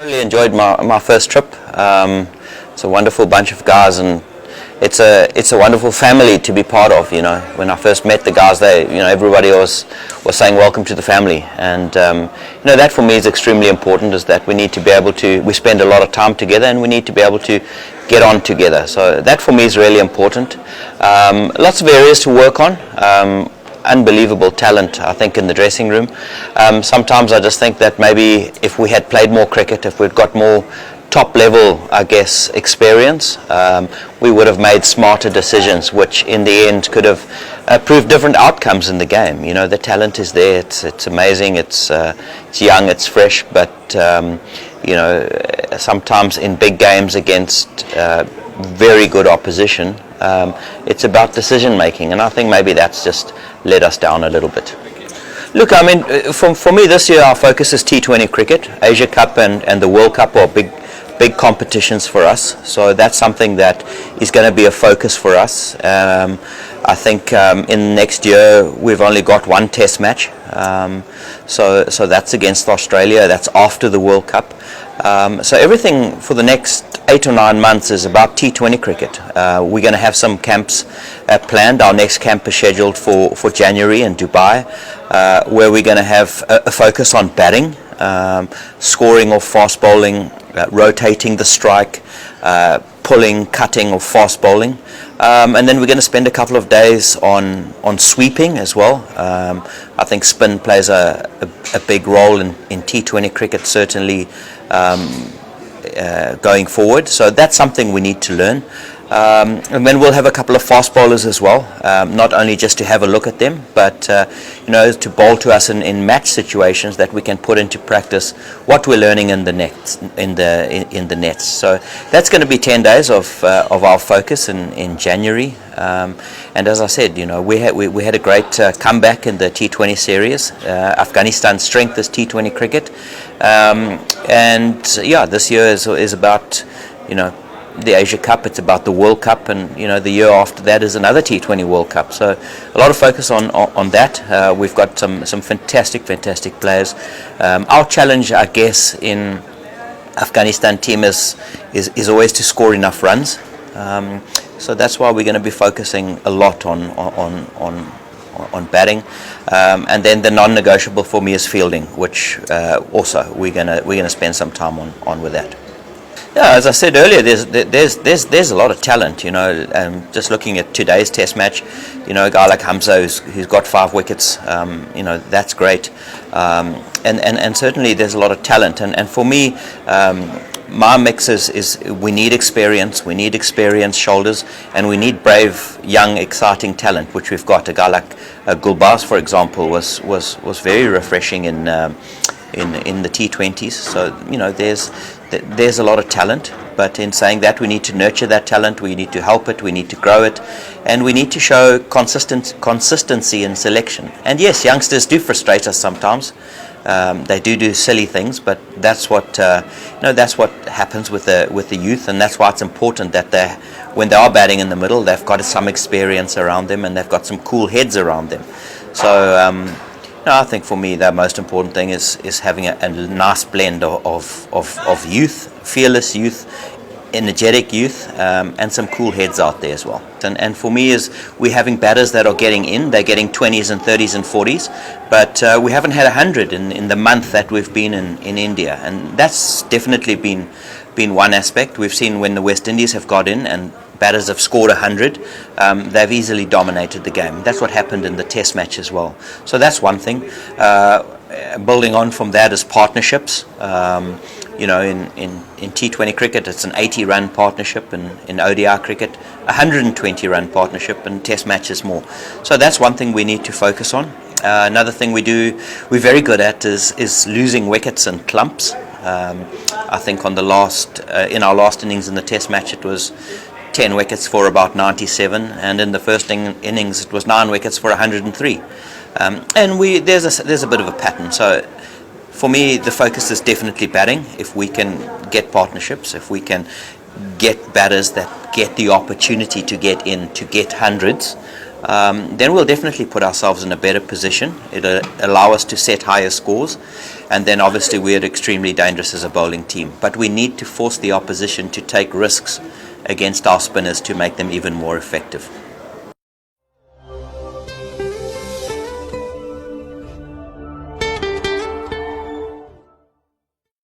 Really enjoyed my first trip. It's a wonderful bunch of guys, and it's a wonderful family to be part of. You know, when I first met the guys, everybody was saying welcome to the family, and that for me is extremely important. Is that we need to be able to we spend a lot of time together, and we need to be able to get on together. So that for me is really important. Lots of areas to work on. Unbelievable talent, I think, in the dressing room. Sometimes I just think that maybe if we had played more cricket, if we'd got more top level, I guess, experience, we would have made smarter decisions, which in the end could have proved different outcomes in the game. You know, the talent is there, it's amazing, it's young, it's fresh, but sometimes in big games against very good opposition, it's about decision making, and I think maybe that's just let us down a little bit. Look, I mean, for me this year our focus is T20 cricket. Asia Cup and the World Cup are big competitions for us, so that's something that is going to be a focus for us. I think in next year we've only got one test match, so that's against Australia. That's after the World Cup. So everything for the next 8 or 9 months is about T20 cricket. We're going to have some camps planned. Our next camp is scheduled for January in Dubai, where we're going to have a focus on batting, scoring or fast bowling, rotating the strike, pulling, cutting or fast bowling. And then we're going to spend a couple of days on sweeping as well. I think spin plays a big role in T20 cricket, certainly going forward. So that's something we need to learn. And then we'll have a couple of fast bowlers as well, not only just to have a look at them, but to bowl to us in match situations that we can put into practice what we're learning in the nets. So that's going to be 10 days of our focus in January. And as I said, we had a great comeback in the T20 series. Afghanistan's strength is T20 cricket, and this year is about the Asia Cup, it's about the World Cup, and the year after that is another T20 World Cup. So a lot of focus on that. We've got some fantastic players. Our challenge, I guess, in Afghanistan team is always to score enough runs. So that's why we're going to be focusing a lot on batting, and then the non-negotiable for me is fielding, which also we're gonna spend some time on with that. Yeah, as I said earlier, there's a lot of talent. Just looking at today's Test match, a guy like Hamza who's got 5 wickets. That's great, and certainly there's a lot of talent. And for me, my mix is we need experience, we need experienced shoulders, and we need brave, young, exciting talent, which we've got. A guy like Gulbaz, for example, was very refreshing in the T20s. So there's a lot of talent, but in saying that, we need to nurture that talent, we need to help it, we need to grow it, and we need to show consistency in selection. And yes, youngsters do frustrate us sometimes. They do silly things, but that's what happens with the youth, and that's why it's important that when they are batting in the middle, they've got some experience around them, and they've got some cool heads around them. So I think for me the most important thing is having a nice blend of youth, fearless youth, energetic youth, and some cool heads out there as well. And for me we're having batters that are getting in. They're getting 20s and 30s and 40s, but we haven't had 100 in the month that we've been in India, and that's definitely been one aspect. We've seen when the West Indies have got in and batters have scored 100, they've easily dominated the game. That's what happened in the Test match as well. So that's one thing. Building on from that is partnerships. In T20 cricket, it's an 80-run partnership, and in ODI cricket, 120-run partnership, and Test matches more. So that's one thing we need to focus on. Another thing we're very good at is losing wickets and clumps. I think in our last innings in the Test match, it was 10 wickets for about 97, and in the first innings it was 9 wickets for 103. And there's a bit of a pattern. So for me, the focus is definitely batting. If we can get partnerships, if we can get batters that get the opportunity to get in, to get hundreds, then we'll definitely put ourselves in a better position. It'll allow us to set higher scores, and then obviously we're extremely dangerous as a bowling team. But we need to force the opposition to take risks against our spinners to make them even more effective.